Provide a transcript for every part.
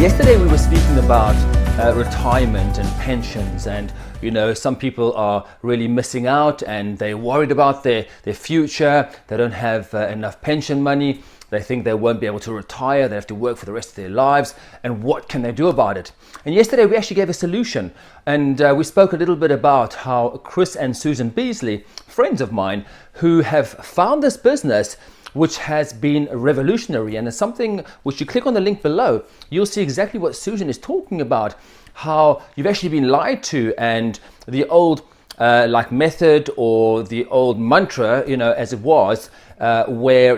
Yesterday we were speaking about retirement and pensions, and some people are really missing out and they're worried about their future. They don't have enough pension money. They think they won't be able to retire. They have to work for the rest of their lives. And what can they do about it? And yesterday we actually gave a solution, and we spoke a little bit about how Chris and Susan Beasley, friends of mine, who have found this business which has been revolutionary, and it's something which you click on the link below, you'll see exactly what Susan is talking about, how you've actually been lied to, and the old method or the old mantra, as it was, where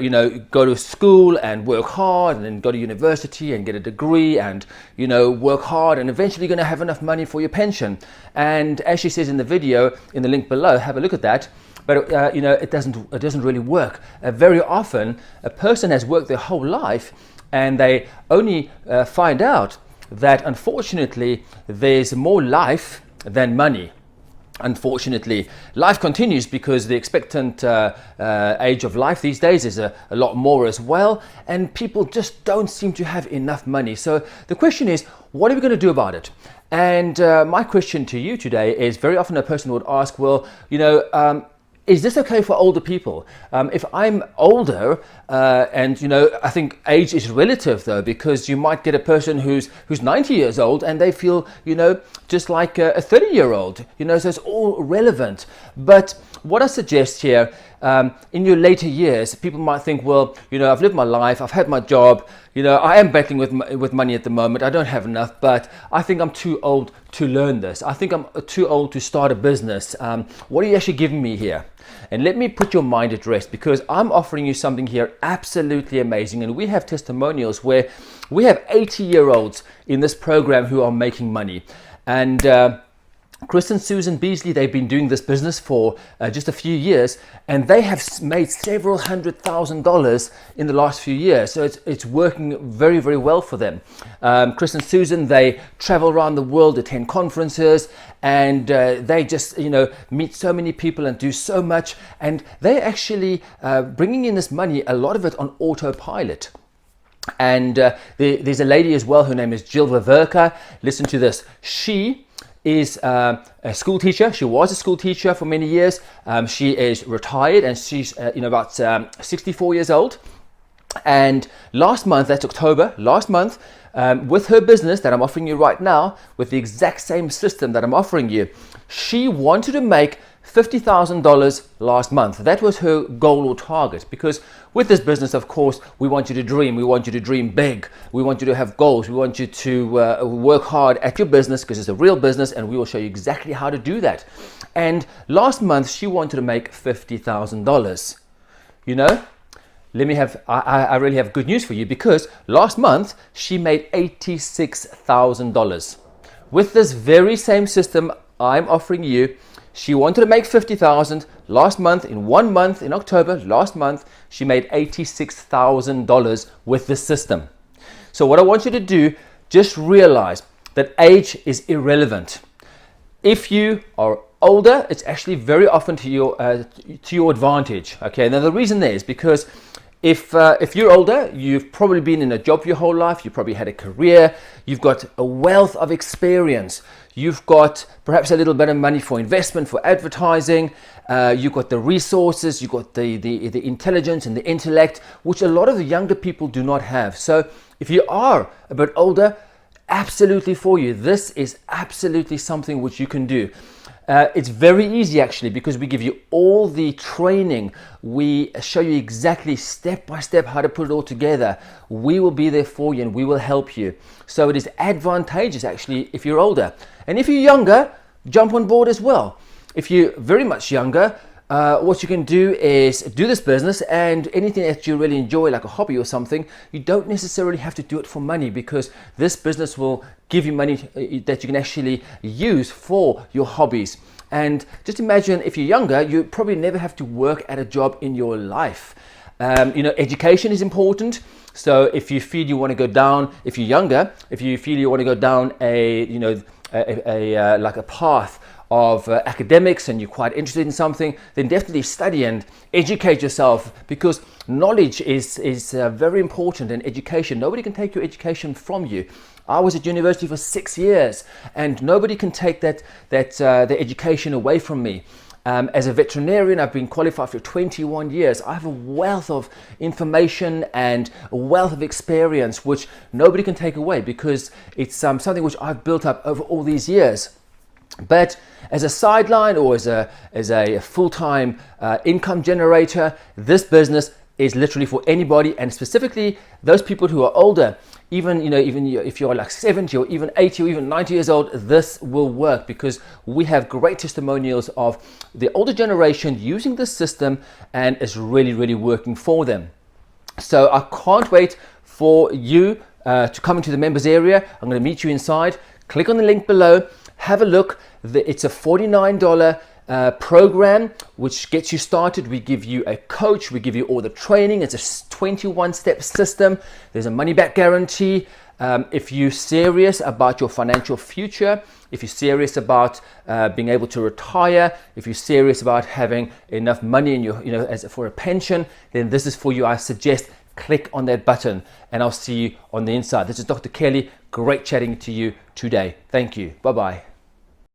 go to school and work hard, and then go to university and get a degree, and work hard, and eventually you're going to have enough money for your pension. And as she says in the video in the link below, have a look at that. But it doesn't really work. Very often a person has worked their whole life and they only find out that unfortunately there's more life than money. Unfortunately, life continues because the expectant age of life these days is a lot more as well, and people just don't seem to have enough money. So the question is, what are we going to do about it? And my question to you today is, very often a person would ask, well, is this okay for older people? If I'm older, and I think age is relative though, because you might get a person who's 90 years old and they feel, just like a 30-year-old, so it's all relevant. But what I suggest here, in your later years, people might think, well, I've lived my life, I've had my job, I am battling with money at the moment, I don't have enough, but I think I'm too old to learn this. I think I'm too old to start a business. What are you actually giving me here? And let me put your mind at rest, because I'm offering you something here absolutely amazing. And we have testimonials where we have 80-year-olds in this program who are making money. And Chris and Susan Beasley, they've been doing this business for just a few years, and they have made several $100,000 in the last few years. So it's working very, very well for them. Chris and Susan, they travel around the world, attend conferences, and they just, meet so many people and do so much. And they're actually bringing in this money, a lot of it on autopilot. And there's a lady as well, her name is Jill Veverke. Listen to this. She is a school teacher. She was a school teacher for many years. She is retired, and she's about 64 years old. And last month, that's October, last month, with her business that I'm offering you right now, with the exact same system that I'm offering you, she wanted to make $50,000 last month. That was her goal or target, because with this business, of course, we want you to dream. We want you to dream big. We want you to have goals. We want you to work hard at your business, because it's a real business, and we will show you exactly how to do that. And last month, she wanted to make $50,000. I really have good news for you, because last month she made $86,000. With this very same system I'm offering you, she wanted to make $50,000 last month. In 1 month, in October, last month, she made $86,000 with this system. So what I want you to do, just realize that age is irrelevant. If you are older, it's actually very often to your advantage. Okay, now the reason there is because if you're older, you've probably been in a job your whole life, you probably had a career, you've got a wealth of experience, you've got perhaps a little bit of money for investment, for advertising, you've got the resources, you've got the intelligence and the intellect, which a lot of the younger people do not have. So if you are a bit older, absolutely for you, this is absolutely something which you can do. It's very easy actually, because we give you all the training. We show you exactly step by step how to put it all together. We will be there for you and we will help you. So it is advantageous actually if you're older. And if you're younger, jump on board as well. If you're very much younger, what you can do is do this business, and anything that you really enjoy, like a hobby or something, you don't necessarily have to do it for money, because this business will give you money that you can actually use for your hobbies. And just imagine, if you're younger, you probably never have to work at a job in your life. Education is important. So if you feel you want to go down, if you're younger, if you feel you want to go down a path of academics and you're quite interested in something, then definitely study and educate yourself, because knowledge is very important in education. Nobody can take your education from you. I was at university for 6 years and nobody can take the education away from me. As a veterinarian, I've been qualified for 21 years. I have a wealth of information and a wealth of experience which nobody can take away, because it's something which I've built up over all these years. But as a sideline or as a full-time income generator, this business is literally for anybody, and specifically those people who are older. Even if you're like 70 or even 80 or even 90 years old, this will work, because we have great testimonials of the older generation using this system and it's really, really working for them. So I can't wait for you to come into the members area. I'm going to meet you inside. Click on the link below, have a look. It's a $49 program which gets you started. We give you a coach, we give you all the training. It's a 21-step system. There's a money back guarantee. If you're serious about your financial future, if you're serious about being able to retire, if you're serious about having enough money in your, for a pension, then this is for you. I suggest click on that button and I'll see you on the inside. This is Dr. Kelly. Great chatting to you today. Thank you. Bye-bye.